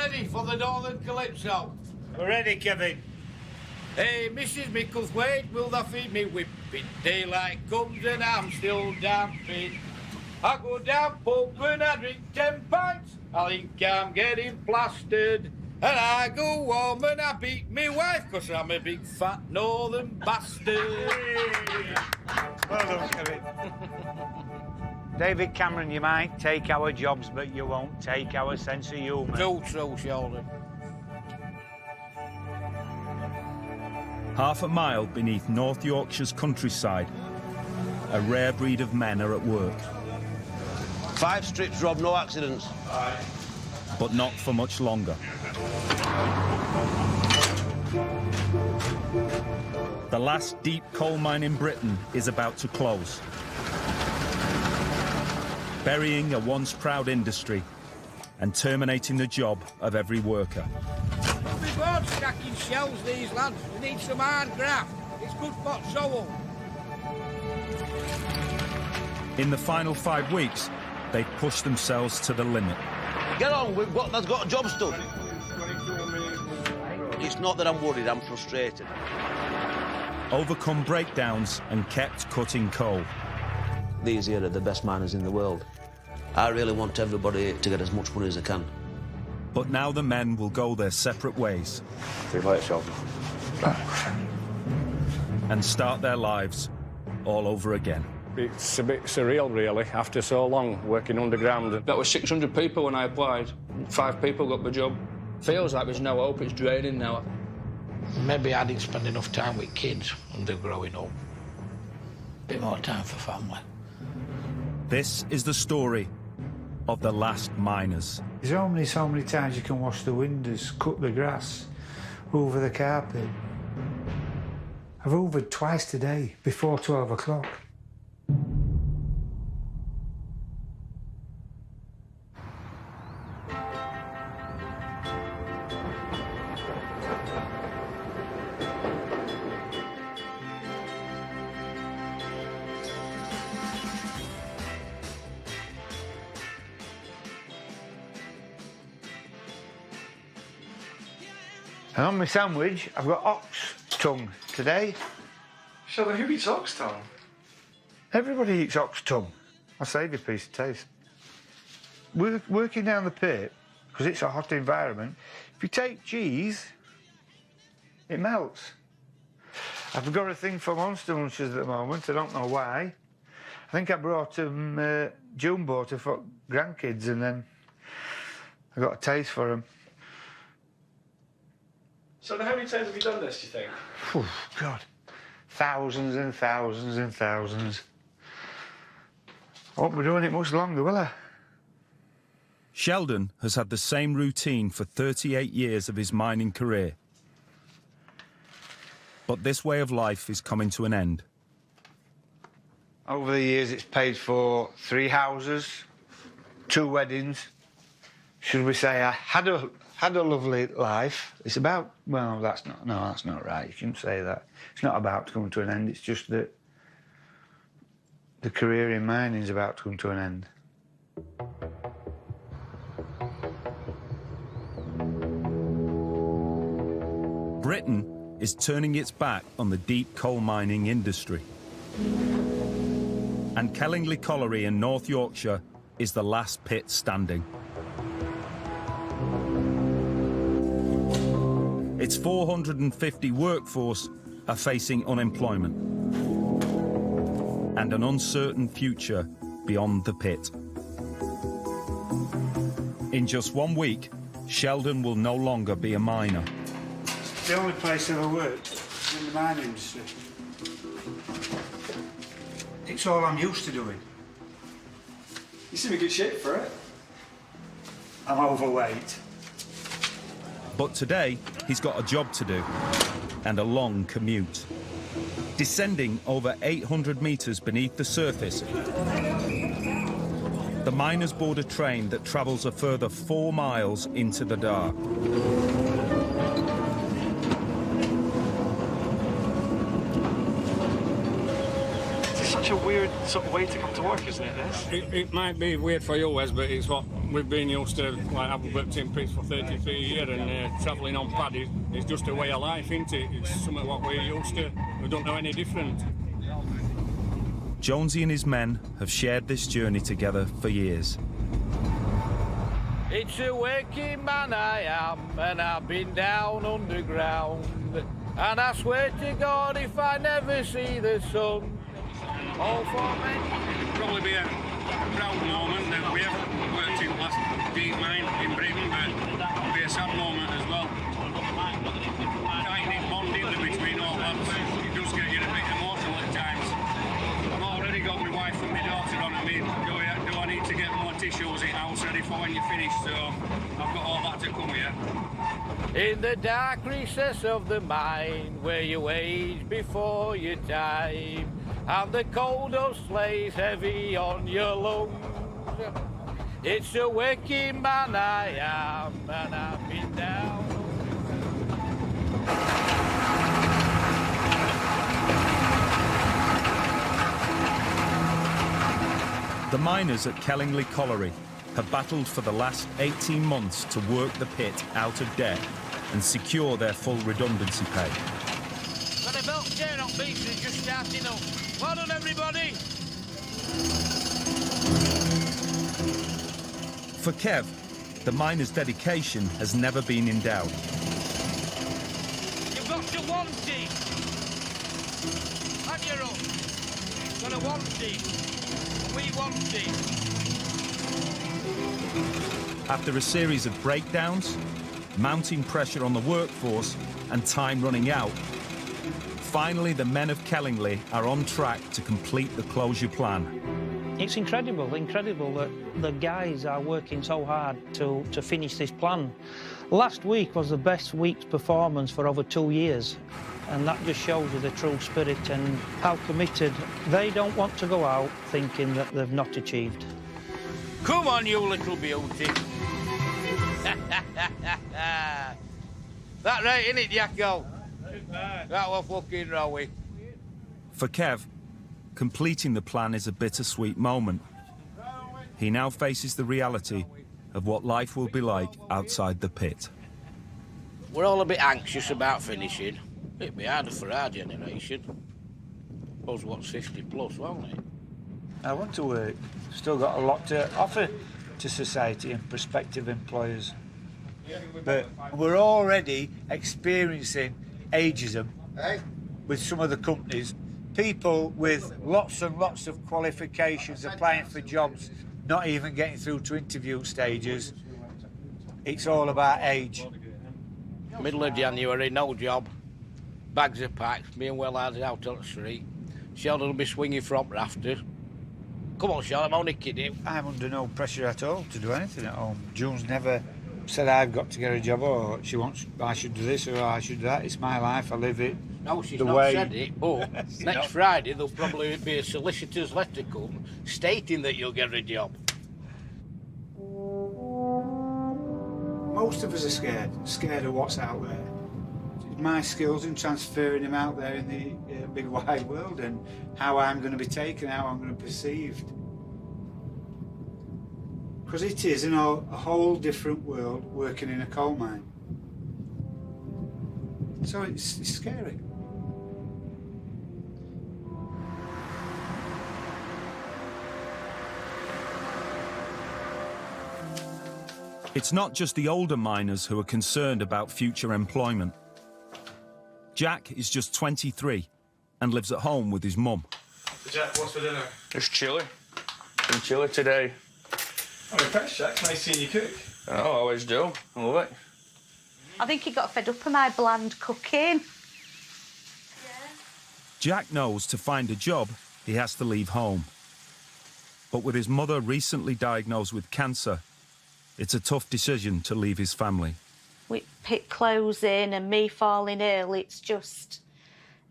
ready for the Northern Calypso? We're ready, Kevin. Hey, Mrs. Micklethwaite, will thou feed me whipping? Daylight comes and I'm still damping. I go down pub and I drink 10 pints. I think I'm getting plastered. And I go home and I beat me wife, 'cause I'm a big fat northern bastard. Well done, Kevin. David Cameron, you might take our jobs, but you won't take our sense of humour. Too true, Sheldon. Half a mile beneath North Yorkshire's countryside, a rare breed of men are at work. 5 strips, Rob, no accidents. But not for much longer. The last deep coal mine in Britain is about to close, burying a once proud industry and terminating the job of every worker. We both stacking shells, these lads. We need some hard graft. It's good for soul. In the final 5 weeks, they've pushed themselves to the limit. Get on, that's got a job done. It's not that I'm worried, I'm frustrated. Overcome breakdowns and kept cutting coal. These here are the best miners in the world. I really want everybody to get as much money as they can. But now the men will go their separate ways. See you later, Sheldon. And start their lives all over again. It's a bit surreal, really, after so long working underground. That was 600 people when I applied. 5 people got the job. Feels like there's no hope, it's draining now. Maybe I didn't spend enough time with kids when they're growing up. Bit more time for family. This is the story of the last miners. There's only so many times you can wash the windows, cut the grass, hoover the carpet. I've hoovered twice today, before 12 o'clock. And on my sandwich, I've got ox tongue today. Sheldon, who eats ox tongue? Everybody eats ox tongue. I'll save you a piece of taste. Working down the pit, because it's a hot environment, if you take cheese, it melts. I've got a thing for Monster Munchers at the moment, I don't know why. I think I brought them jumbo to for grandkids, and then I got a taste for them. So how many times have you done this, do you think? Oh, God. Thousands and thousands and thousands. I won't be doing it much longer, will I? Sheldon has had the same routine for 38 years of his mining career. But this way of life is coming to an end. Over the years, it's paid for 3 houses, 2 weddings. Should we say I had a lovely life. It's about, well, that's not right. You shouldn't say that. It's not about to come to an end. It's just that the career in mining is about to come to an end. Britain is turning its back on the deep coal mining industry. And Kellingley Colliery in North Yorkshire is the last pit standing. Its 450 workforce are facing unemployment and an uncertain future beyond the pit. In just 1 week, Sheldon will no longer be a miner. It's the only place I've ever worked in the mining industry. It's all I'm used to doing. You seem in good shape for it. I'm overweight. But today, he's got a job to do and a long commute. Descending over 800 metres beneath the surface, the miners board a train that travels a further 4 miles into the dark. It's such such a weird sort of way to come to work, isn't it, this? It might be weird for you, Wes, but it's what we've been used to. Like, I've worked in pits for 33 years, and travelling on pad is just a way of life, isn't it? It's something what we're used to. We don't know any different. Jonesy and his men have shared this journey together for years. It's a working man I am, and I've been down underground. And I swear to God, if I never see the sun, all for me. It'll probably be a proud moment that we haven't worked in last deep mine in Britain, but it'll be a sad moment as well. Tight-knit bonding between all lads, it does get you a bit emotional at times. I've already got my wife and my daughter on. I mean, do I need to get more tissues in house ready for when you finish? So I've got all that to come here. In the dark recess of the mine, where you age before your time, and the cold dust lays heavy on your lungs. It's a working man I am, and I've been down. The miners at Kellingley Colliery have battled for the last 18 months to work the pit out of debt and secure their full redundancy pay. Got a belt chair on pieces just starting up. Well done, everybody. For Kev, the miners' dedication has never been in doubt. You've got to want it. On your own. Got to want it. We want it. After a series of breakdowns, mounting pressure on the workforce and time running out, finally the men of Kellingley are on track to complete the closure plan. It's incredible that the guys are working so hard to finish this plan. Last week was the best week's performance for over 2 years, and that just shows you the true spirit and how committed. They don't want to go out thinking that they've not achieved. Come on, you little beauty. That right, innit, Jacko? That was fucking rowy. For Kev, completing the plan is a bittersweet moment. He now faces the reality of what life will be like outside the pit. We're all a bit anxious about finishing. It'd be harder for our generation. Suppose what's 50 plus, won't it? I want to work. Still got a lot to offer to society and prospective employers. But we're already experiencing ageism with some of the companies. People with lots and lots of qualifications applying for jobs, not even getting through to interview stages. It's all about age. Middle of January, no job. Bags are packed, me and Wellard's out on the street. Sheldon will be swinging from rafters. Come on, Sheldon, I'm only kidding. I'm under no pressure at all to do anything at home. June's never said I've got to get a job or she wants I should do this or I should do that. It's my life, I live it. No, she's the not way... said it, but next Friday there'll probably be a solicitor's letter come stating that you'll get a job. Most of us are scared of what's out there. It's my skills in transferring them out there in the big wide world and how I'm going to be taken, how I'm going to be perceived. Because it is, you know, a whole different world working in a coal mine. So it's scary. It's not just the older miners who are concerned about future employment. Jack is just 23 and lives at home with his mum. Jack, what's for dinner? Just chilli. Some chilli today. I'm impressed, Jack. Nice seeing you cook. I always do. I love it. I think he got fed up of my bland cooking. Jack knows to find a job, he has to leave home. But with his mother recently diagnosed with cancer, it's a tough decision to leave his family. With pit closing and me falling ill, it's just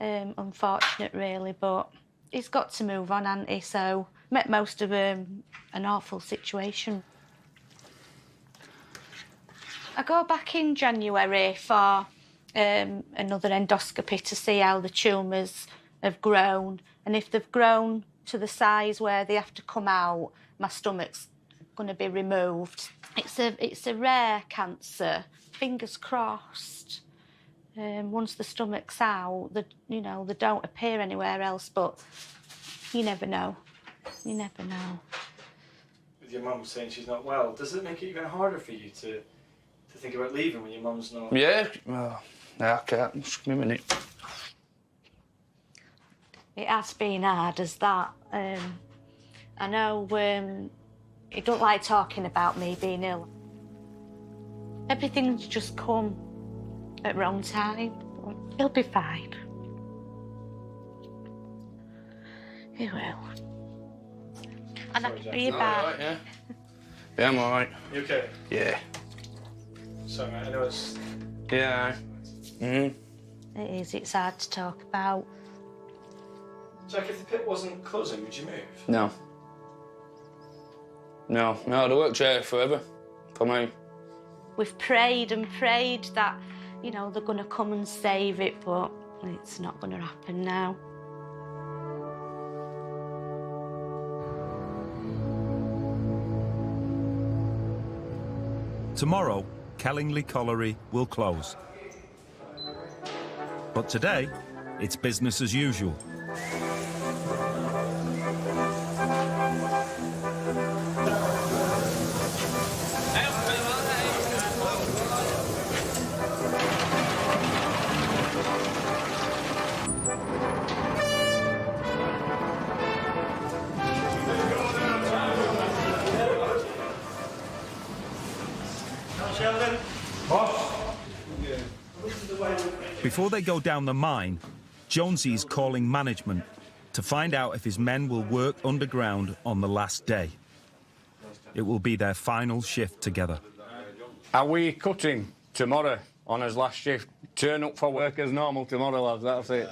unfortunate, really, but he's got to move on, hasn't he? So, met most of an awful situation. I go back in January for another endoscopy to see how the tumours have grown, and if they've grown to the size where they have to come out. My stomach's going to be removed. It's a rare cancer. Fingers crossed. Once the stomach's out, they don't appear anywhere else. But you never know. You never know. With your mum saying she's not well, does it make it even harder for you to think about leaving when your mum's not? Yeah. Well, I can't. Just give me a minute. It has been hard as that. I know he don't like talking about me being ill. Everything's just come at the wrong time. But he'll be fine. He will. And are you back? Right, yeah. Yeah, I'm all right. You okay? Yeah. Sorry, mate, I know it's... Yeah. It is. It's hard to talk about. Jack, if the pit wasn't closing, would you move? No. No, the work's here forever, for me. We've prayed and prayed that, they're going to come and save it, but it's not going to happen now. Tomorrow, Kellingley Colliery will close. But today, it's business as usual. Before they go down the mine, Jonesy's calling management to find out if his men will work underground on the last day. It will be their final shift together. Are we cutting tomorrow on his last shift? Turn up for work as normal tomorrow, lads, that's it.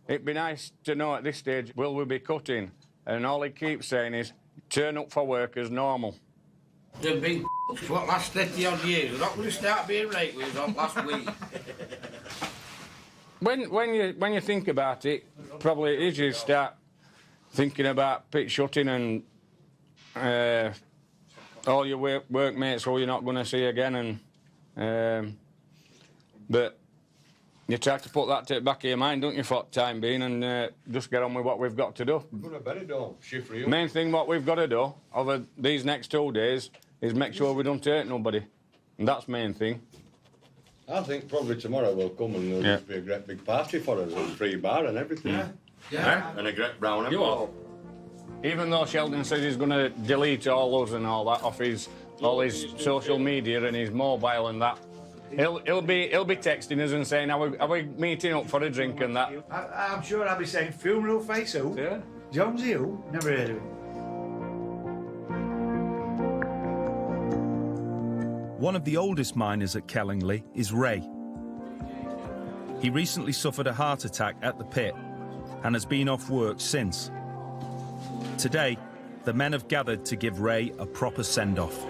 It'd be nice to know at this stage, will we be cutting? And all he keeps saying is, turn up for work as normal. They've been for what, last 30 odd years. They're not going to start being right with us on last week. When you think about it, probably it is you start thinking about pit shutting and all your workmates who you're not going to see again, and but you try to put that to the back of your mind, don't you, for the time being, and just get on with what we've got to do. We're going to better do shift real. Main thing what we've got to do over these next 2 days is make sure we don't hurt nobody, and that's the main thing. I think probably tomorrow we'll come and there'll just be a great big party for us, and free bar and everything. Yeah. And a great brown You envelope. Even though Sheldon says he's going to delete all us and all that off all his social media and his mobile and that, he'll be texting us and saying, are we meeting up for a drink and that? I'm sure I'll be saying funeral face who? Yeah. Jonesy who? Never heard of him. One of the oldest miners at Kellingley is Ray. He recently suffered a heart attack at the pit and has been off work since. Today, the men have gathered to give Ray a proper send-off.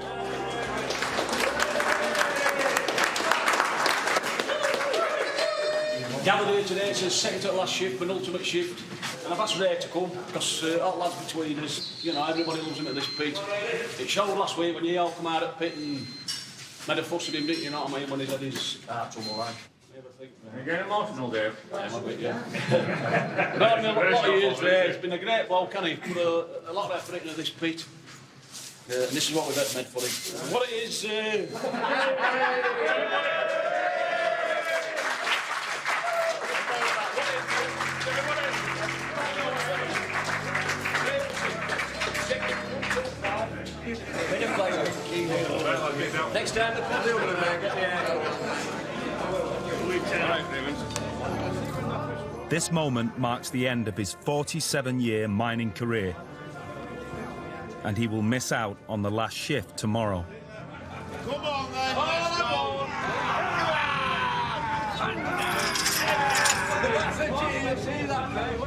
Gathered here today, it's a second to last shift, penultimate shift, and I've asked Ray to come because all the lads between us, everybody loves him at this pit. It showed last week when you all come out at pit and made a fuss of him, didn't you know what I mean, when he's had his heart trouble, like. You're getting emotional, Dave. I'm a bit, yeah. I've known him a lot of years, Ray. He's been a great bloke, hasn't he? Put a lot of effort into this pit. And this is what we've had made for him. What it is... Next time the club deal with This moment marks the end of his 47-year mining career, and he will miss out on the last shift tomorrow. Come on, then, let's go! See that, mate?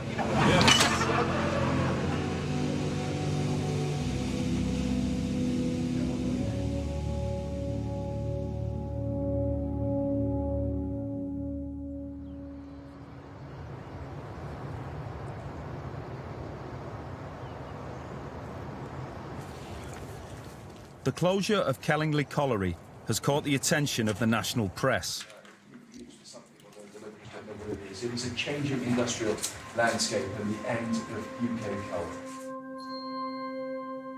The closure of Kellingley Colliery has caught the attention of the national press. It was a changing industrial landscape and the end of UK coal.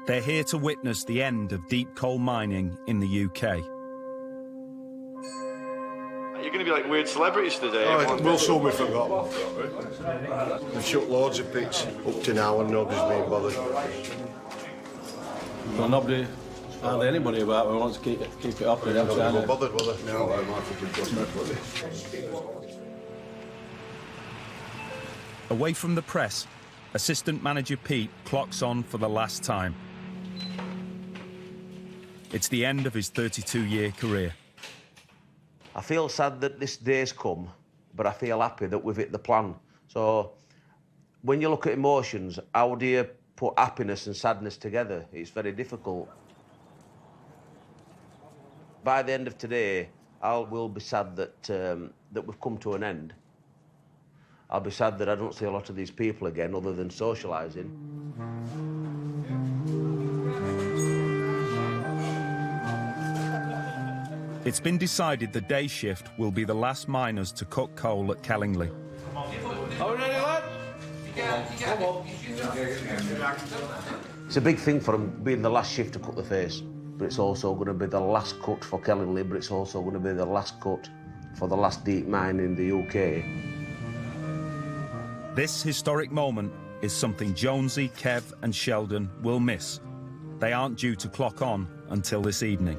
They're here to witness the end of deep coal mining in the UK. You're going to be like weird celebrities today. Oh, we'll soon be forgotten. We've shut loads of pits up to now and nobody's been bothered. Well, nobody, hardly anybody about who wants to keep it up. They weren't bothered, were they? No, I might Away from the press, assistant manager Pete clocks on for the last time. It's the end of his 32-year career. I feel sad that this day's come, but I feel happy that we've hit the plan. So when you look at emotions, how do you put happiness and sadness together? It's very difficult. By the end of today, I will be sad that that we've come to an end. I'll be sad that I don't see a lot of these people again other than socialising. It's been decided the day shift will be the last miners to cut coal at Kellingley. Are we ready, lads? It's a big thing for them being the last shift to cut the face, but it's also going to be the last cut for Kellingley, but it's also going to be the last cut for the last deep mine in the UK. This historic moment is something Jonesy, Kev and Sheldon will miss. They aren't due to clock on until this evening.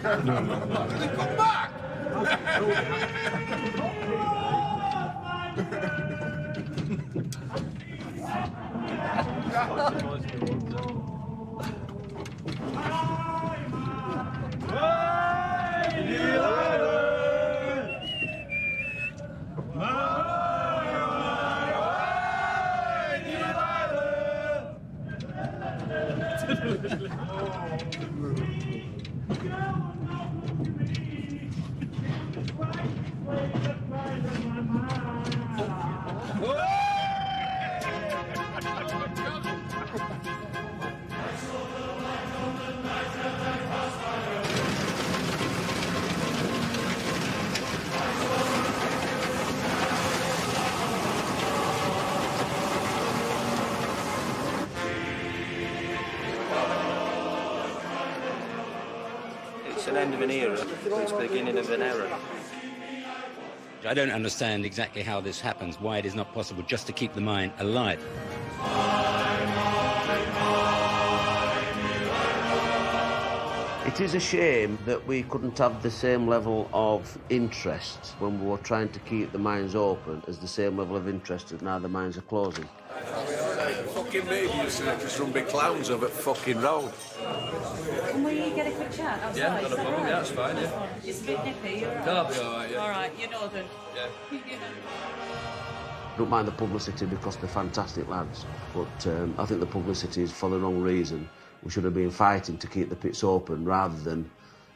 Come back! It's an end of an era, it's the beginning of an era. I don't understand exactly how this happens, why it is not possible just to keep the mine alive. It is a shame that we couldn't have the same level of interest when we were trying to keep the mines open as the same level of interest as now the mines are closing. Fucking media circus run big clowns over at fucking road. Can we get a quick chat outside? Yeah, not a problem, right? yeah, that's fine, yeah. It's a bit nippy, you're right. No, I'll be alright, yeah. Alright, you know then. Yeah. I don't mind the publicity because they're fantastic lads, but I think the publicity is for the wrong reason. We should have been fighting to keep the pits open rather than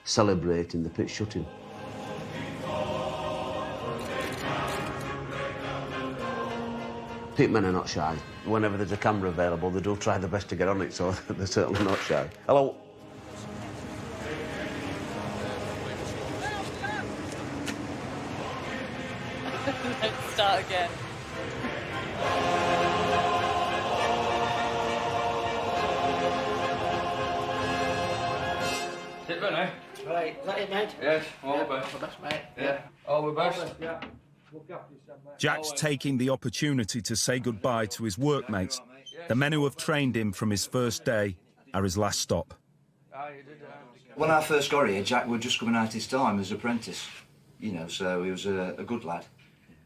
celebrating the pits shutting. Pitmen are not shy. Whenever there's a camera available, they do try their best to get on it, so they're certainly not shy. Hello. Let's start again. Sit down, eh? Right, is that it, mate? Yes, all the best. All the best, mate. Yeah, all the best. Yeah. Jack's taking the opportunity to say goodbye to his workmates. The men who have trained him from his first day are his last stop. When I first got here, Jack was just coming out his time as apprentice, you know, so he was a good lad.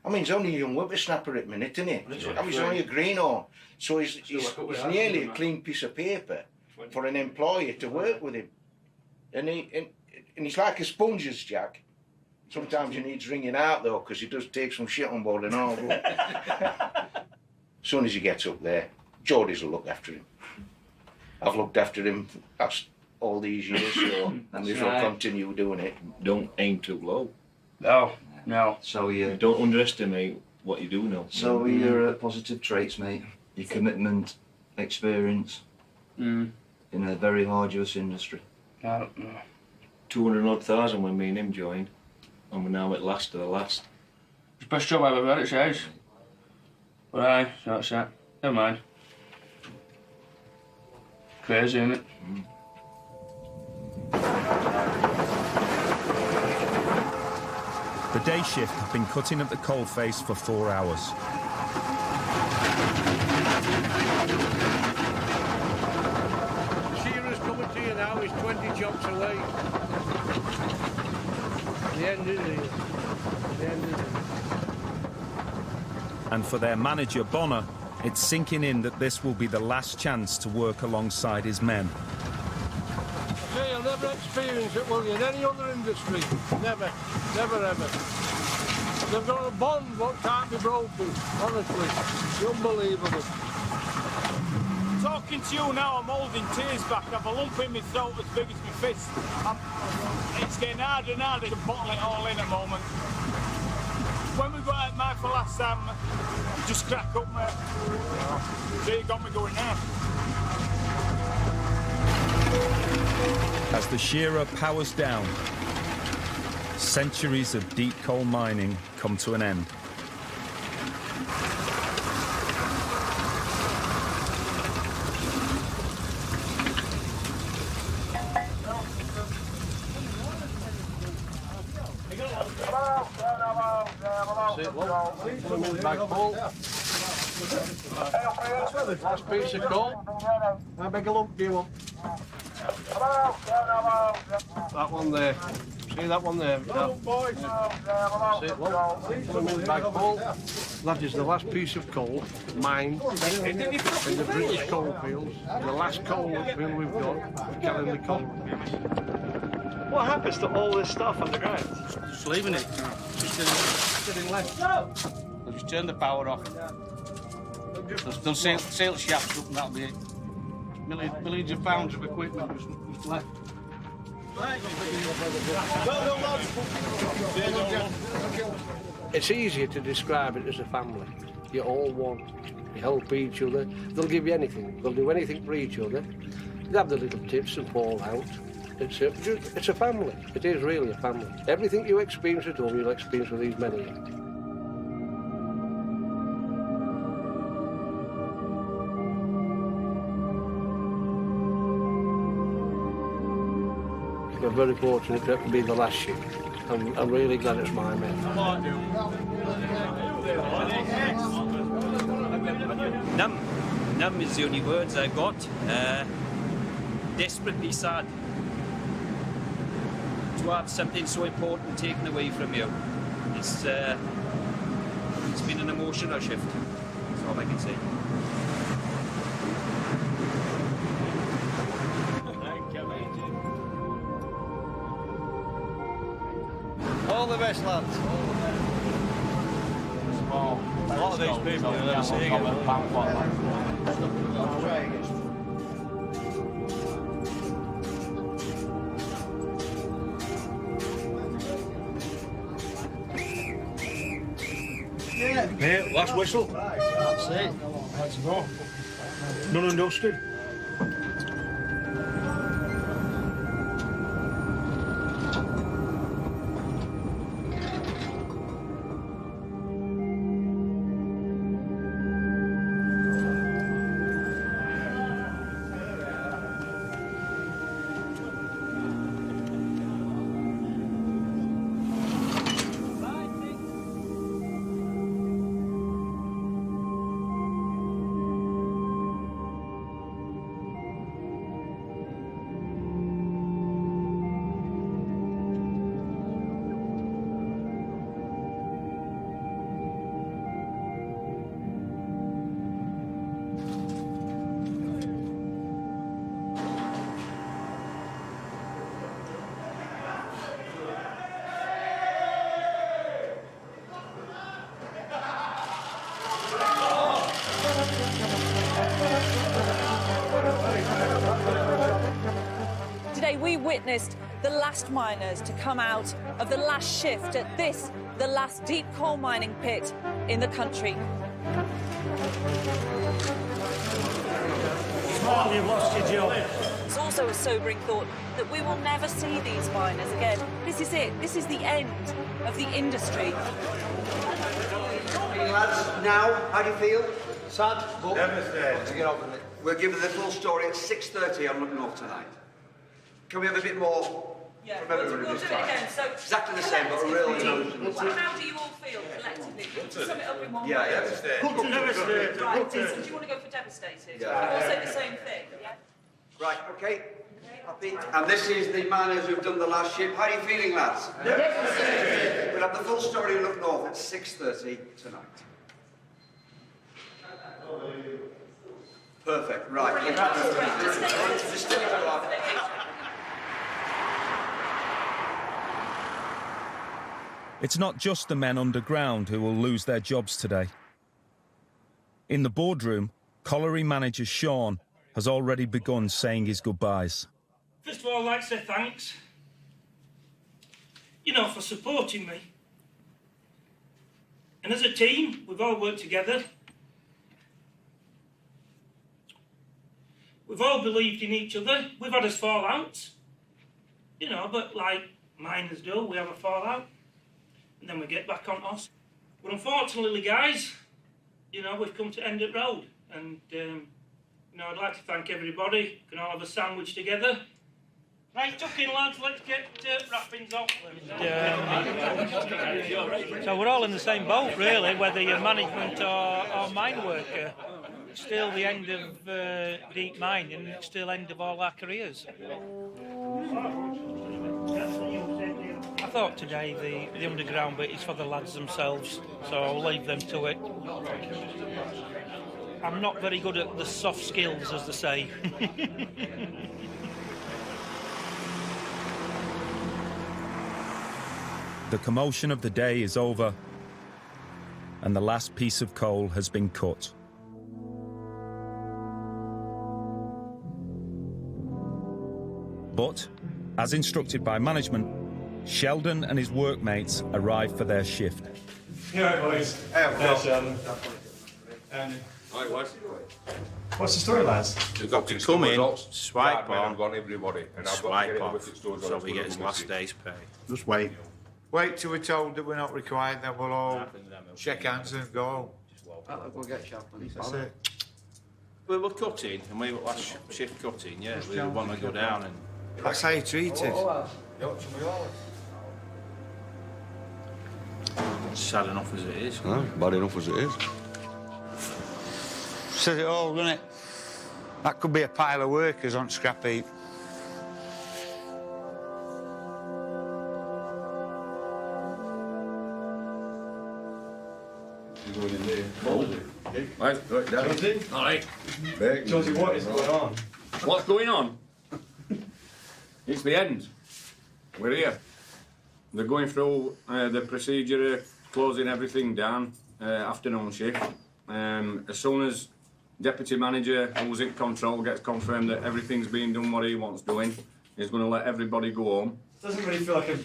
I mean, he's only a young whippersnapper at the minute, isn't he? He's only a greenhorn, so he's nearly a clean piece of paper for an employer to work with him. And he's like a sponge, Jack. Sometimes he needs wringing out, though, because he does take some shit on board and all. As soon as he gets up there, Geordies will look after him. I've looked after him. I've all these years, so I may as well continue doing it. Don't aim too low. No. So you don't underestimate what you do know. So your positive traits, mate. Your commitment, experience in a very arduous industry. 200,000 when me and him joined, and we're now at last of the last. It's the best job I've ever had, it says. But aye, so that's that. Never mind. Crazy, isn't it? The day shift have been cutting at the coalface for 4 hours. Shearer's coming to you now, he's 20 jumps away. The end is here. The end is here. And for their manager, Bonner, it's sinking in that this will be the last chance to work alongside his men. I say you'll never experience it, will you, in any other industry? Never. Never ever. They've got a bond what can't be broken, honestly. It's unbelievable. Talking to you now, I'm holding tears back. I've a lump in my throat as big as my fist. It's getting harder and harder to bottle it all in at the moment. When we got out my for last time, just crack up, mate. So you got me going now. As the shearer powers down, centuries of deep coal mining come to an end. Last piece of coal. How big a lump do you want? That one there. See that one there? See it, look. Put them in the bag full. That is the last piece of coal mined in the British coalfields. The last coal field we've got, Kellingley Colliery. What happens to all this stuff underground? Just leaving it. Just sitting left. They'll just turn the power off. They'll sail shafts up and that'll be it. Millions of pounds of equipment just left. It's easier to describe it as a family. You're all one. You help each other. They'll give you anything. They'll do anything for each other. They have the little tips and fall out. It's a family. It is really a family. Everything you experience at home, you'll experience with these men here. We're very fortunate to be the last ship. I'm really glad it's my men. Numb is the only words I got. Desperately sad to have something so important taken away from you. It's been an emotional shift. That's all I can say. All the best, lads. A lot of these people you'll never see again. Yeah, last whistle. That's it. Let's go. Done and dusted. we witnessed the last miners to come out of the last shift at this, the last deep coal mining pit in the country. You've lost your job. It's also a sobering thought that we will never see these miners again. This is it. This is the end of the industry. Lads, now, how do you feel? Sad, but Devastated. to get on with it. We'll give the full story at 6:30 on Look North tonight. Can we have a bit more from everybody We'll this do it time? again. So Exactly the same, but a real emotion. How do you all feel collectively? To sum it up in one Yeah, word. yeah. Devastated. Right, so do you want to go for devastated? Yeah. We'll say the same thing, yeah? Right, okay. Happy? And this is the miners who've done the last shift. How are you feeling, lads? We'll have the full story in Look North at 6:30 tonight. Perfect, right. Just stay where you are. It's not just the men underground who will lose their jobs today. In the boardroom, colliery manager Sean has already begun saying his goodbyes. First of all, I'd like to say thanks, for supporting me. And as a team, we've all worked together. We've all believed in each other. We've had us fallouts, but like miners do, we have a fallout. And then we get back on us. But unfortunately, guys, we've come to end at road. And, I'd like to thank everybody. We can all have a sandwich together. Right, tuck in, lads. Let's get wrappings off. So we're all in the same boat, really, whether you're management or mine worker. It's still the end of deep mining, it's still the end of all our careers. I thought today the underground bit is for the lads themselves, so I'll leave them to it. I'm not very good at the soft skills, as they say. The commotion of the day is over, and the last piece of coal has been cut. But, as instructed by management, Sheldon and his workmates arrive for their shift. You alright, boys? Hey, Sheldon. Hi, lads. What's the story, lads? We've got to come in, swipe on, got everybody, and I've got to swipe get it off, with its doors on so its we get his little last message. day's pay. Just wait. Wait till we're told that we're not required, then we'll all shake hands and go. We'll get Chaplain. That's it. We were cutting, and we were last shift cutting, yeah. We want to go down and... That's how you treat it. Sad enough as it is. Bad enough as it is. Says it all, doesn't it? That could be a pile of workers on scrap heap. You're going in there. Right, down. Alright. Josie, what is going on? What's going on? It's the end. We're here. They're going through the procedure of closing everything down, afternoon shift. As soon as Deputy Manager, who's in control, gets confirmed that everything's being done what he wants doing, he's going to let everybody go home. Doesn't really feel like a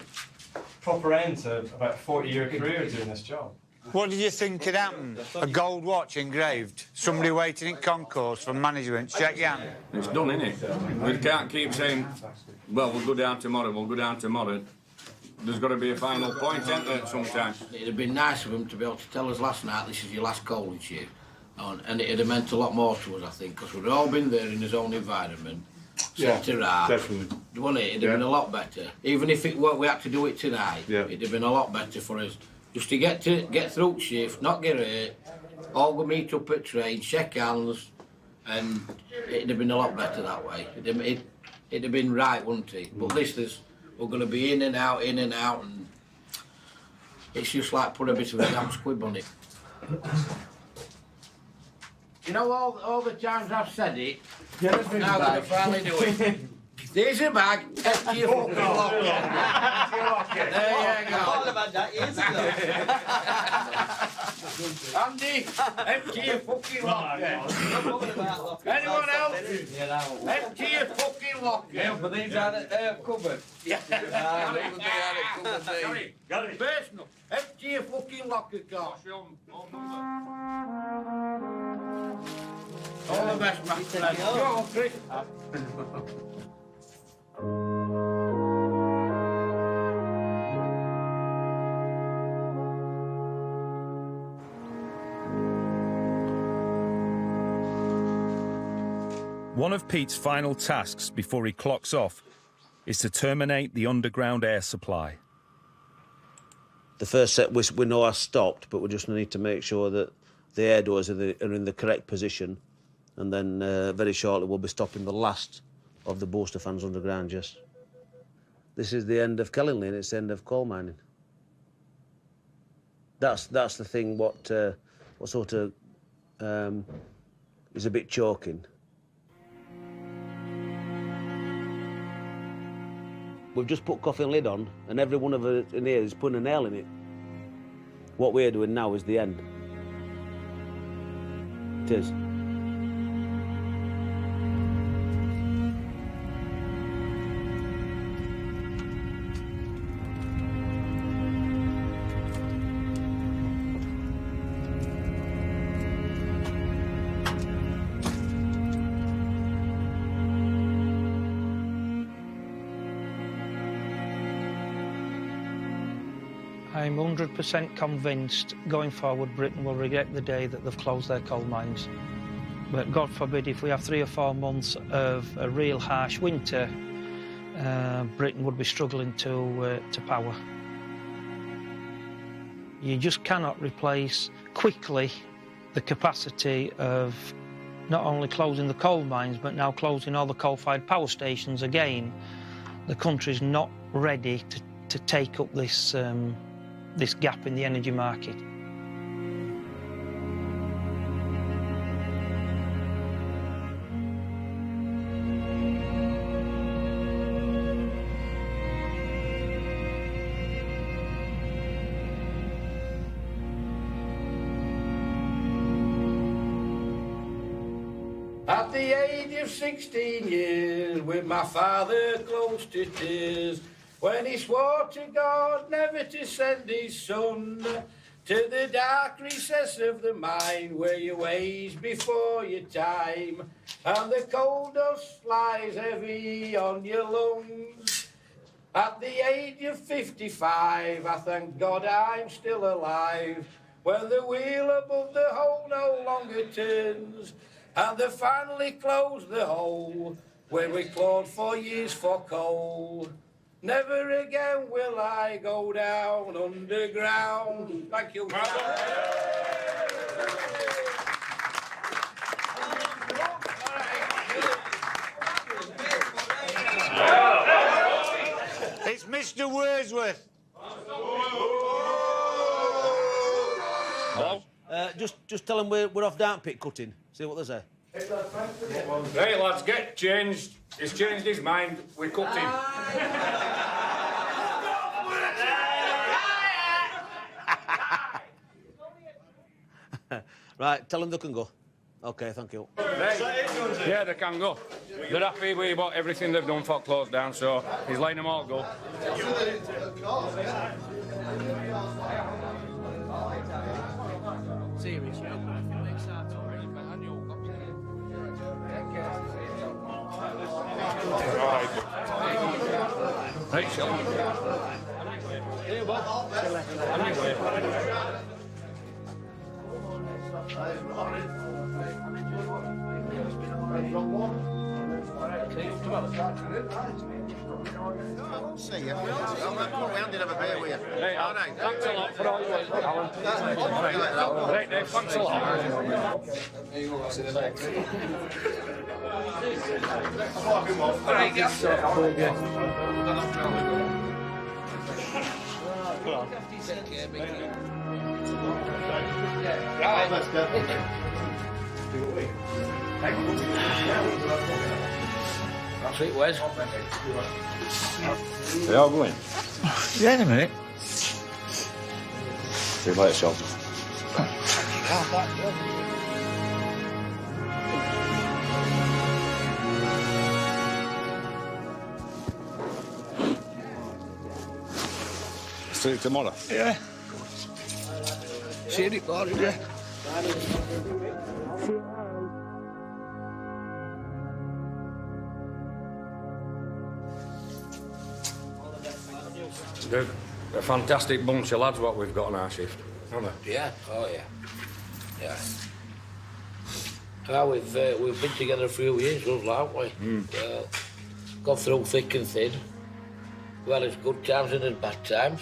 proper end to about a 40-year career doing this job. What did you think had happened? A gold watch engraved? Somebody waiting in concourse from management? Check your hand. It's done, innit? We can't keep saying, well, we'll go down tomorrow, we'll go down tomorrow. There's got to be a final point, isn't there, sometimes? It'd have been nice of him to be able to tell us last night this is your last coaling shift. And it'd have meant a lot more to us, I think, because we'd all been there in his own environment. Yeah, definitely. Wouldn't it? It'd have been a lot better. Even if we had to do it tonight, it'd have been a lot better for us. Just to get through shift, not get hurt, all go meet up at train, shake hands, and it'd have been a lot better that way. It'd have been right, wouldn't it? But we're going to be in and out, and it's just like put a bit of a damn squib on it. You know, all the times I've said it, now I'm going to finally do it. There's a bag, empty your fucking locker. There you go. I thought about that years ago. Andy, empty your fucking locker. Anyone else? Empty your fucking locker. Yeah, but these are the cupboard. Yeah. Personal. Empty your fucking locker, gosh. All the best, man. Go on, Chris. One of Pete's final tasks before he clocks off is to terminate the underground air supply. The first set we know has stopped, but we just need to make sure that the air doors are in the correct position, and then very shortly we'll be stopping the last of the booster fans underground, yes. This is the end of Kellingley and it's the end of coal mining. That's the thing what sort of is a bit choking. We've just put coffin lid on, and every one of us in here is putting a nail in it. What we're doing now is the end. It is. I'm 100% convinced going forward Britain will regret the day that they've closed their coal mines. But God forbid if we have 3 or 4 months of a real harsh winter, Britain would be struggling to power. You just cannot replace quickly the capacity of not only closing the coal mines but now closing all the coal-fired power stations again. The country's not ready to take up this gap in the energy market. At the age of 16 years, with my father close to tears, when he swore to God never to send his son to the dark recess of the mine where you age before your time, and the coal dust lies heavy on your lungs. At the age of 55, I thank God I'm still alive, when the wheel above the hole no longer turns, and they finally close the hole where we clawed for years for coal. Never again will I go down underground. Thank you. It's Mr. Wordsworth. Hello? Just tell them we're off down pit cutting. See what they say. Right, lads, get changed. He's changed his mind. We're cutting. Right, tell them they can go. OK, thank you. Right. Yeah, they can go. They're happy with everything they've done for close down, so he's letting them all go. Serious, Right, Sean. Here, Bob. See you. We'll round it up a beer with you. Hey, Alan, thanks a lot for all your work, Alan. Right, Dave, thanks a lot. Right, let's go. That's it, Wes. They all going? Yeah, in a minute. See you later, Sean. See you tomorrow. Yeah. See you tomorrow. Yeah. They're a fantastic bunch of lads what we've got on our shift, aren't they? Yeah, oh yeah. Yeah. Well, we've been together a few years, haven't we? Gone through thick and thin. Well, it's good times and it's bad times.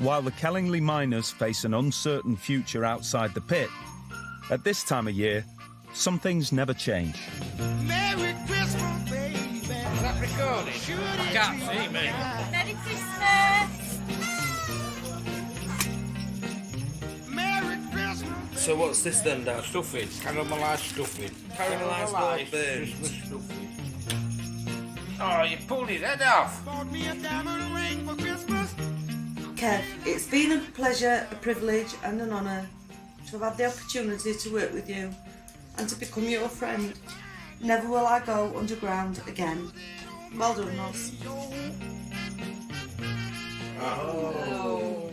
While the Kellingley miners face an uncertain future outside the pit, at this time of year, some things never change. Merry Christmas, baby. Is that recording? I can't see me. Merry Christmas! Merry Christmas. So what's this then, Dad? Stuffing. Caramelised stuffing. Caramelised gold burn. Christmas stuffing. Oh, you pulled his head off. Bought me a diamond ring for Christmas. Kev, it's been a pleasure, a privilege and an honour to have had the opportunity to work with you and to become your friend. Never will I go underground again. Well done, Ross. Oh.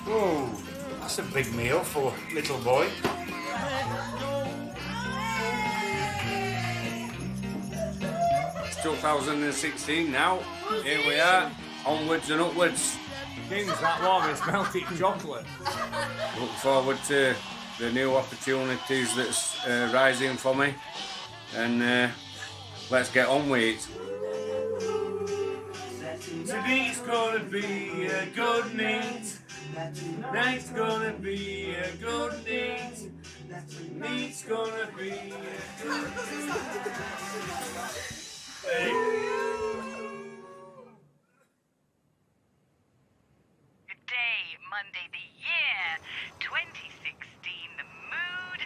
Whoa, that's a big meal for a little boy. It's 2016 now. Here we are, onwards and upwards. Kings, that warmest melted chocolate. Look forward to the new opportunities that's rising for me, and let's get on with it. Today's gonna be a good night. Night's gonna be a good night. Night's gonna be a good Day, Monday, the year 2016. The mood,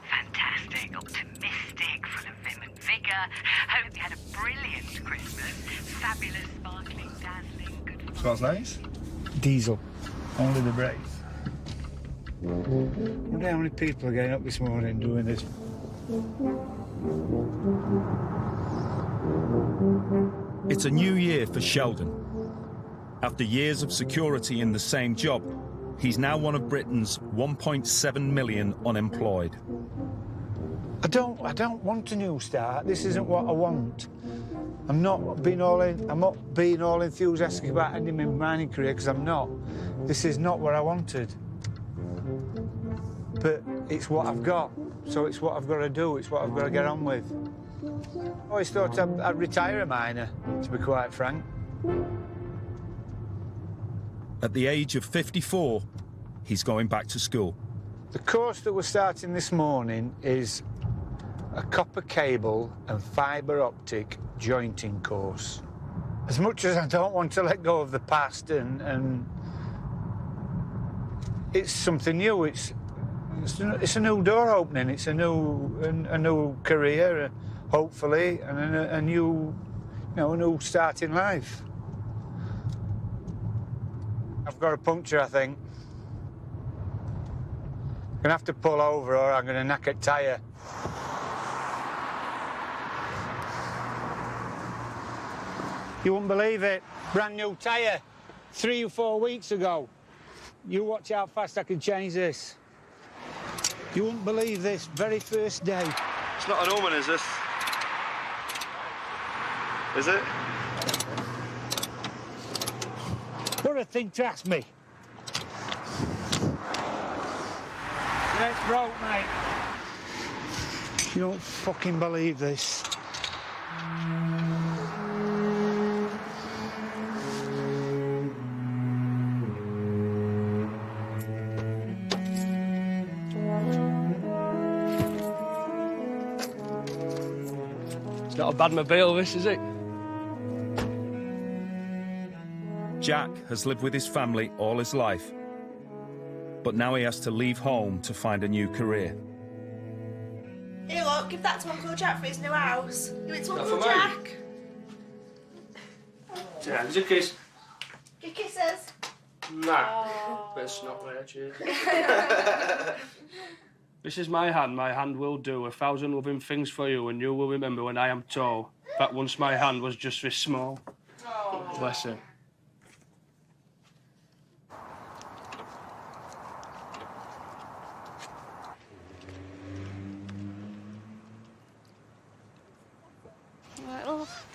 fantastic, optimistic, full of vim and vigour. Hope you had a brilliant Christmas. Fabulous, sparkling, dazzling, good. Smells nice. Diesel. Only the brakes. Wonder how many people are getting up this morning doing this. It's a new year for Sheldon. After years of security in the same job, he's now one of Britain's 1.7 million unemployed. I don't want a new start. This isn't what I want. I'm not being all enthusiastic about ending my mining career because I'm not. This is not what I wanted. But it's what I've got, so it's what I've got to do. It's what I've got to get on with. I always thought I'd retire a miner, to be quite frank. At the age of 54, he's going back to school. The course that we're starting this morning is a copper cable and fibre optic jointing course. As much as I don't want to let go of the past and it's something new, it's a new door opening, it's a new career, hopefully, and a new start in life. I've got a puncture, I think. I'm gonna have to pull over or I'm gonna knock a tyre. You wouldn't believe it. Brand new tyre, 3 or 4 weeks ago. You watch how fast I can change this. You wouldn't believe this, very first day. It's not an omen, is this? Is it? What a thing to ask me. It's broke, mate. You don't fucking believe this. Not a bad mobile, this, is it? Jack has lived with his family all his life, but now he has to leave home to find a new career. Here, look, give that to Uncle Jack for his new house. Give it to Not Uncle for me. Jack. Yeah, there's a kiss. Give kisses. Nah. Bit of snot there, cheers. This is my hand. My hand will do 1,000 loving things for you, and you will remember when I am tall. That once my hand was just this small. Bless him. Right, love.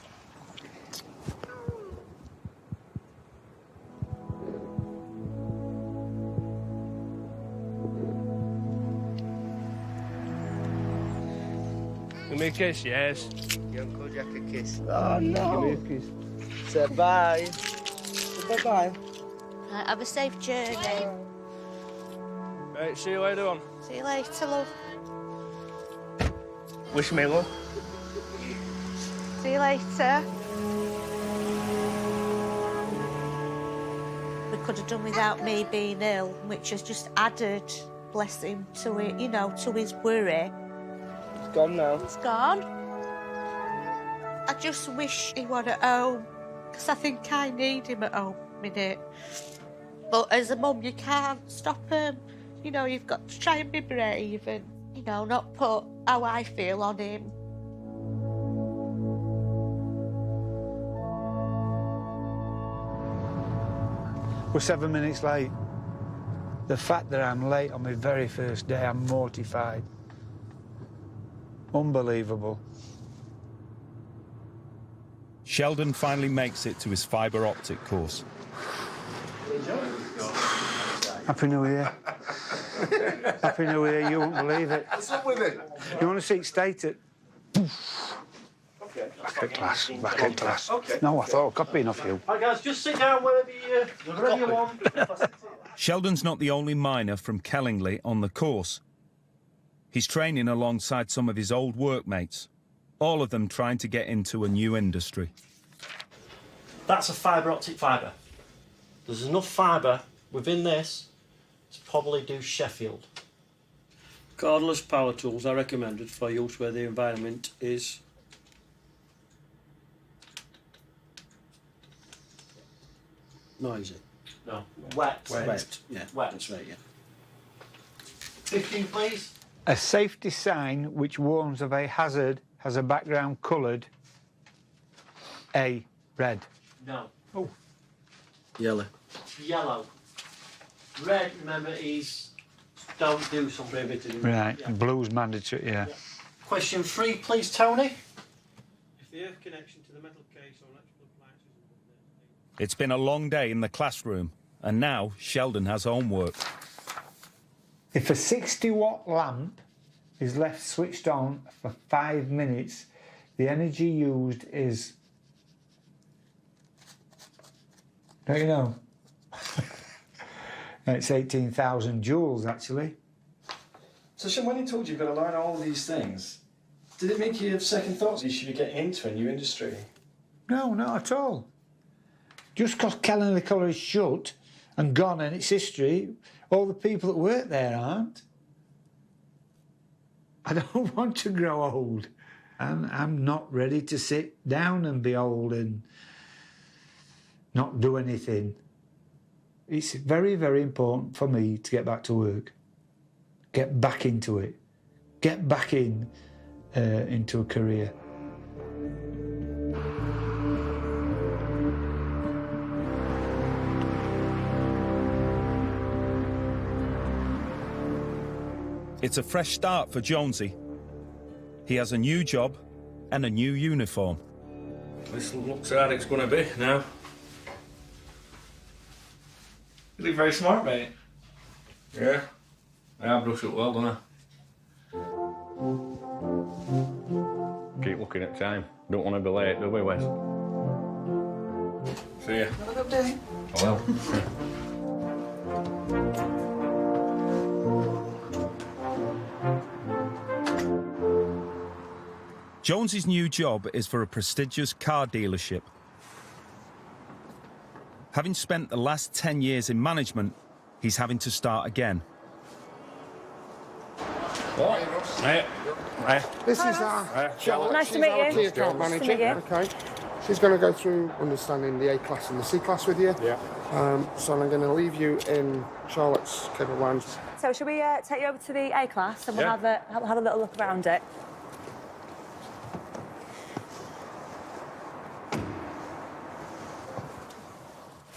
Give me a kiss, yes. Give Uncle Jack a kiss. Oh, no. Give me a kiss. Say bye. Say bye-bye. Right, have a safe journey. Right, see you later on. See you later, love. Wish me luck. See you later. We could have done without me being ill, which has just added, bless him, to it, you know, to his worry. It's gone now. It's gone. I just wish he was at home, because I think I need him at home a minute. But as a mum, you can't stop him. You know, you've got to try and be brave and, you know, not put how I feel on him. We're 7 minutes late. The fact that I'm late on my very first day, I'm mortified. Unbelievable. Sheldon finally makes it to his fibre optic course. Happy New Year. Happy New Year, you won't believe it. What's up with it? You want to see it stated? Okay. Back at class, back at class. Okay. No, I thought, copying off you. Right, guys, just sit down wherever you want. Sheldon's not the only miner from Kellingley on the course. He's training alongside some of his old workmates, all of them trying to get into a new industry. That's a fibre optic fibre. There's enough fibre within this to probably do Sheffield. Cordless power tools are recommended for use where the environment is noisy. No, wet. Wet. Yeah, Wet. that's right, yeah. 15, please. A safety sign which warns of a hazard has a background coloured A, red. No. Oh. Yellow. Yellow. Red, remember, is don't do some prohibited. Right, Yeah. blue's mandatory, yeah. Question 3, please, Tony. If the earth connection to the metal case or electrical appliances. It's been a long day in the classroom, and now Sheldon has homework. If a 60-watt lamp is left switched on for 5 minutes, the energy used is... Don't you know? It's 18,000 joules, actually. So, Sean, when he told you you've got to learn all these things, did it make you have second thoughts you should be getting into a new industry? No, not at all. Just because Kellingley Colliery is shut and gone and its history, all the people that work there aren't. I don't want to grow old. I'm not ready to sit down and be old and not do anything. It's very, very important for me to get back to work. Get back into it. Get back into a career. It's a fresh start for Jonesy. He has a new job and a new uniform. This looks how it's going to be now. You look very smart, mate. Yeah. I brush it well, don't I? Keep looking at time. Don't want to be late, do we, Wes? See ya. Have a good day. I will. Jones's new job is for a prestigious car dealership. Having spent the last 10 years in management, he's having to start again. Hey. Hey. This is our Charlotte. Nice to She's meet our you. key account Nice to manager. meet you. Okay. She's going to go through understanding the A class and the C class with you. Yeah. So I'm going to leave you in Charlotte's cable lounge. So shall we take you over to the A class and we'll Yeah. have a little look around it?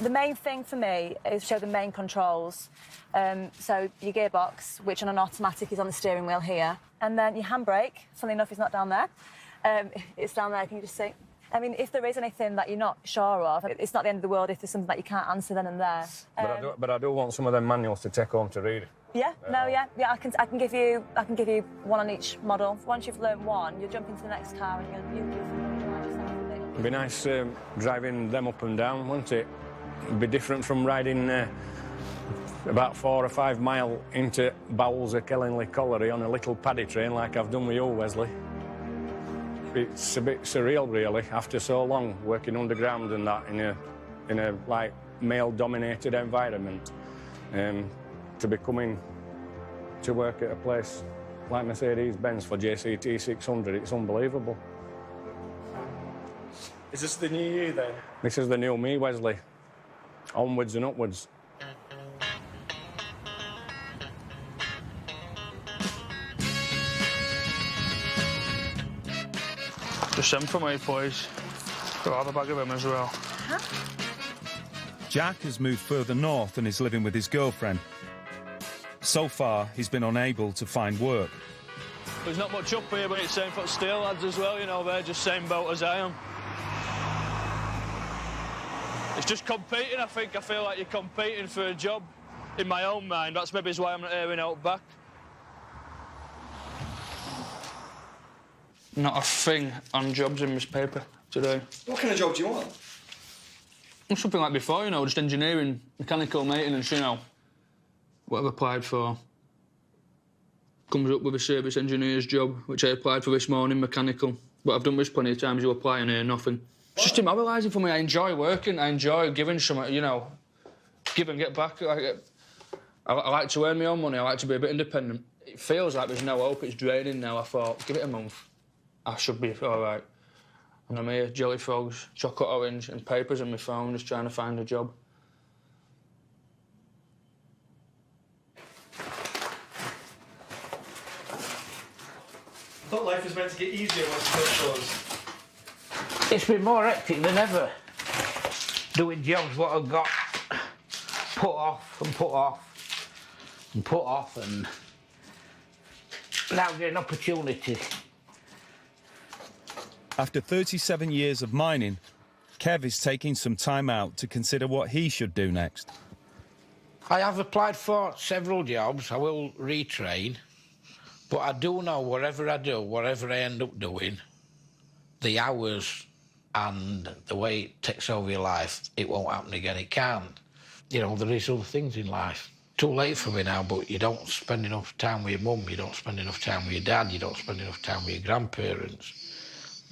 The main thing for me is show the main controls. So your gearbox, which on an automatic is on the steering wheel here, and then your handbrake. Funnily enough, it's not down there. It's down there. Can you just see? I mean, if there is anything that you're not sure of, it's not the end of the world if there's something that you can't answer then and there. But I do want some of them manuals to take home to read. Yeah, yeah. I can give you one on each model. Once you've learnt one, you'll jump into the next car and you'll It'd be nice driving them up and down, wouldn't it? It'd be different from riding about 4 or 5 mile into bowels of Kellingley Colliery on a little paddy train like I've done with you, Wesley. It's a bit surreal, really, after so long working underground and that in a like male-dominated environment, to be coming to work at a place like Mercedes-Benz for JCT 600. It's unbelievable. Is this the new you then? This is the new me, Wesley. Onwards and upwards. Just send for me, please. I'll have a bag of him as well. Huh? Jack has moved further north and is living with his girlfriend. So far, he's been unable to find work. There's not much up here, but it's same for steel lads as well, you know, they're just same boat as I am. It's just competing, I think. I feel like you're competing for a job in my own mind. That's maybe why I'm not airing out back. Not a thing on jobs in this paper today. What kind of job do you want? Well, something like before, you know, just engineering, mechanical maintenance, you know. What I've applied for. Comes up with a service engineer's job, which I applied for this morning, mechanical. But I've done this plenty of times, you apply and hear nothing. It's just demoralising for me. I enjoy working, I enjoy giving something, you know, give and get back. I like to earn my own money, I like to be a bit independent. It feels like there's no hope, it's draining now. I thought, give it a month. I should be all right. And I'm here, jelly frogs, chocolate orange and papers on my phone, just trying to find a job. I thought life was meant to get easier once it goes. It's been more hectic than ever. Doing jobs what I've got put off and put off and put off, and now get an opportunity. After 37 years of mining, Kev is taking some time out to consider what he should do next. I have applied for several jobs. I will retrain, but I do know whatever I do, whatever I end up doing, the hours and the way it takes over your life, it won't happen again. It can't. You know, there is other things in life. Too late for me now, but you don't spend enough time with your mum, you don't spend enough time with your dad, you don't spend enough time with your grandparents.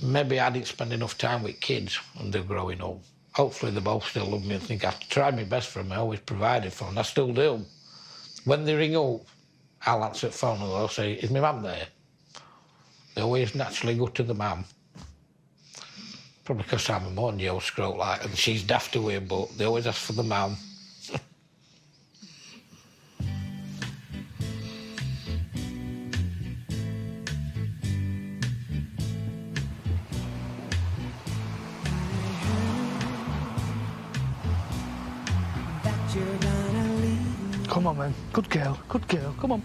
Maybe I didn't spend enough time with kids when they're growing up. Hopefully they both still love me and think I've tried my best for them. I always provided for them. I still do. When they ring up, I'll answer the phone and they'll say, is my mum there? They always naturally go to the mum. Probably because I'm a money old scrote like, and she's daft to him, but they always ask for the mum. Come on, man. Good girl, come on.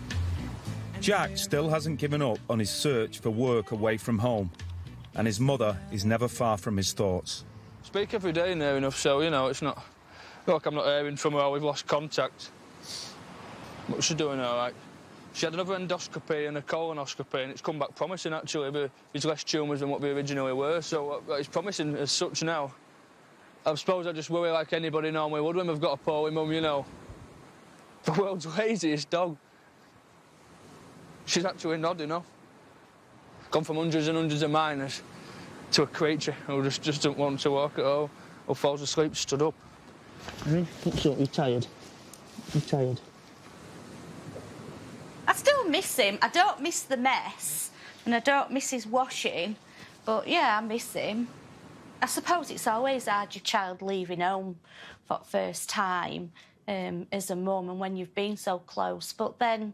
Jack still hasn't given up on his search for work away from home, and his mother is never far from his thoughts. Speak every day near enough, so, you know, it's not like I'm not hearing from her, we've lost contact. But she's doing all right. She had another endoscopy and a colonoscopy, and it's come back promising, actually. There's less tumours than what they originally were, so it's promising as such now. I suppose I just worry like anybody normally would when we've got a poorly mum, you know. The world's laziest dog. She's actually nodding off. Gone from hundreds and hundreds of miners to a creature who just doesn't want to walk at all, or falls asleep stood up. What's up? You tired? You tired? I still miss him. I don't miss the mess, and I don't miss his washing, but yeah, I miss him. I suppose it's always hard, your child leaving home for the first time as a mum, and when you've been so close, but then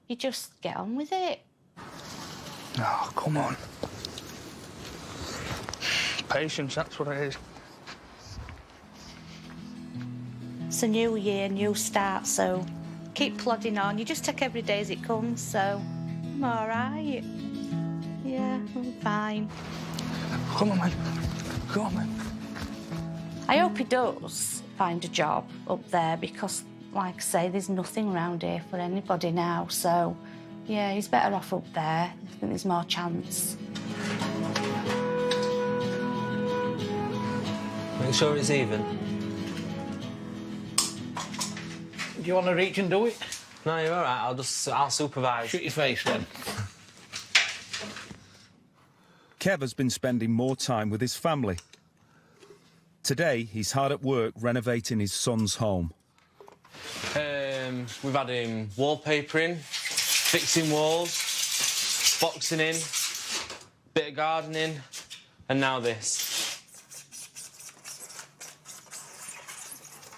you just get on with it. Oh, come on. Patience, that's what it is. It's a new year, new start, so keep plodding on. You just take every day as it comes, so I'm all right. Yeah, I'm fine. Come on, mate. Come on, mate. I hope he does find a job up there because, like I say, there's nothing around here for anybody now, so yeah, he's better off up there. I think there's more chance. Make sure it's even. Do you want to reach and do it? No, you're all right. I'll supervise. Shoot your face then. Kev has been spending more time with his family. Today, he's hard at work renovating his son's home. We've had him wallpapering, fixing walls, boxing in, bit of gardening, and now this.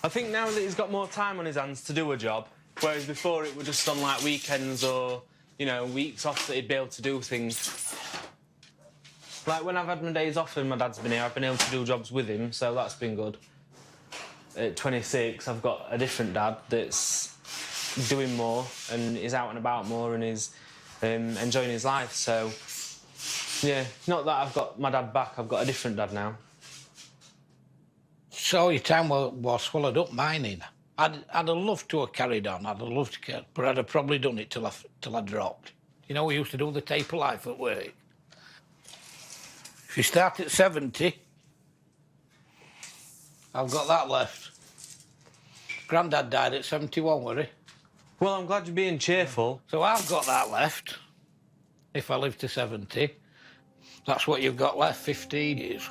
I think now that he's got more time on his hands to do a job, whereas before it was just on, like, weekends or, you know, weeks off that he'd be able to do things. Like, when I've had my days off and my dad's been here, I've been able to do jobs with him, so that's been good. At 26, I've got a different dad that's doing more and is out and about more and is enjoying his life, so... Yeah, not that I've got my dad back, I've got a different dad now. So your time was swallowed up mining. I'd have loved to have carried on, I'd have loved to, but I'd have probably done it till I dropped. You know, we used to do the tape of life at work. If you start at 70, I've got that left. Grandad died at 71, were he? Well, I'm glad you're being cheerful. So I've got that left, if I live to 70. That's what you've got left, 15 years.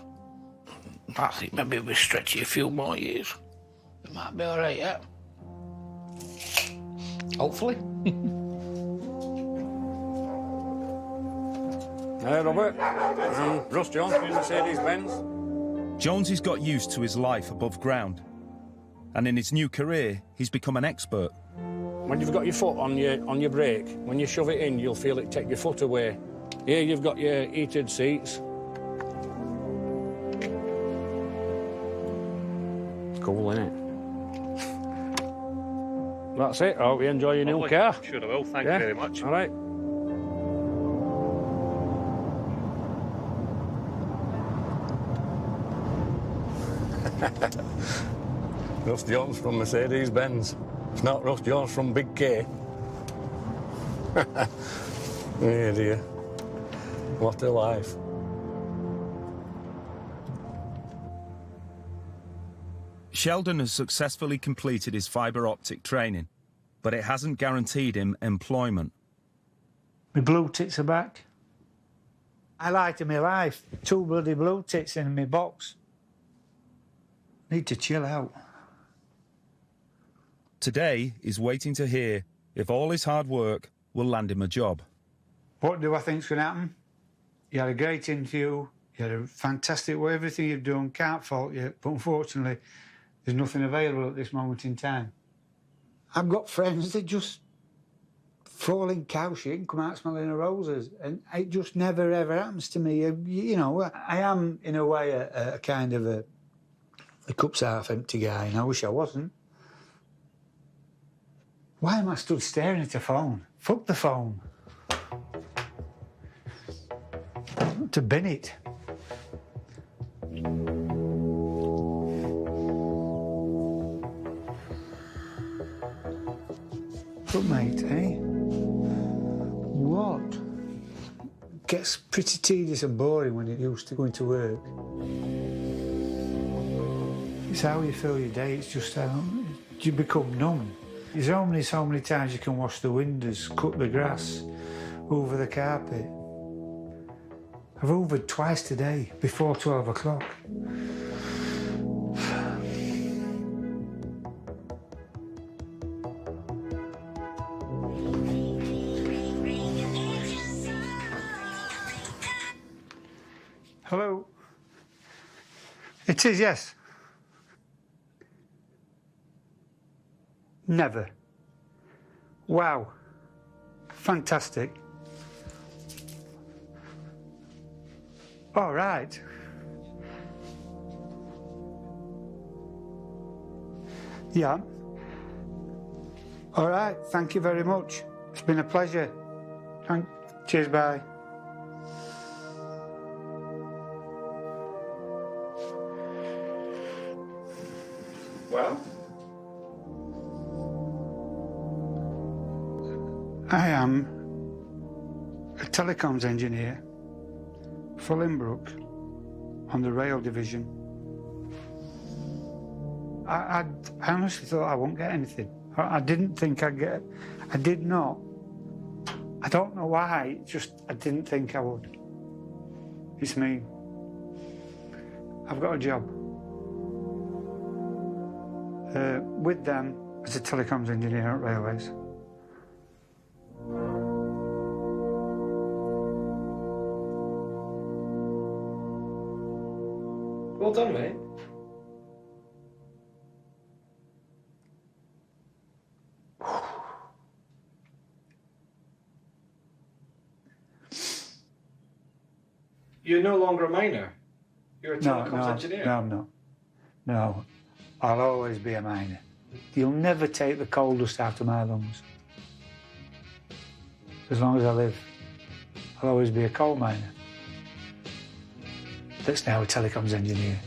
I think maybe we'll stretch it a few more years. It might be all right, yeah? Hopefully. Hey, Robert. Russ Jones from Mercedes-Benz. Jonesy's got used to his life above ground. And in his new career, he's become an expert. When you've got your foot on your brake, when you shove it in, you'll feel it take your foot away. Here you've got your heated seats. Cool, isn't it? That's it. I hope you enjoy your new car. Sure I will. Thank you very much. All right. Russ Jones from Mercedes-Benz. It's not Russ Jones from Big K. Yeah, dear. What a life. Sheldon has successfully completed his fibre optic training, but it hasn't guaranteed him employment. My blue tits are back. I light of my life. 2 bloody blue tits in my box. Need to chill out. Today, he's waiting to hear if all his hard work will land him a job. What do I think's going to happen? You had a great interview. You had a fantastic way. Everything you've done, can't fault you. But unfortunately, there's nothing available at this moment in time. I've got friends that just fall in cow shit and come out smelling of roses. And it just never, ever happens to me. You know, I am, in a way, a kind of a cup's half empty guy, and I wish I wasn't. Why am I stood staring at a phone? Fuck the phone. To bin it. But mate, eh? What? Gets pretty tedious and boring when you're used to going to work. It's how you fill your day, it's just how you become numb. There's only so many times you can wash the windows, cut the grass, hoover the carpet. I've hoovered twice today, before 12 o'clock. Hello? It is, yes. Never. Wow. Fantastic. All right. Yeah. All right, thank you very much. It's been a pleasure. Cheers, bye. Well? I am a telecoms engineer for Limbrook on the rail division. I honestly thought I wouldn't get anything. I didn't think I'd get... I did not. I don't know why, just I didn't think I would. It's me. I've got a job. With them as a telecoms engineer at Railways. Well done, mate. You're no longer a miner. You're a telecoms engineer. No, I'm not. No, I'll always be a miner. You'll never take the coal dust out of my lungs. As long as I live, I'll always be a coal miner. That's now a telecoms engineer.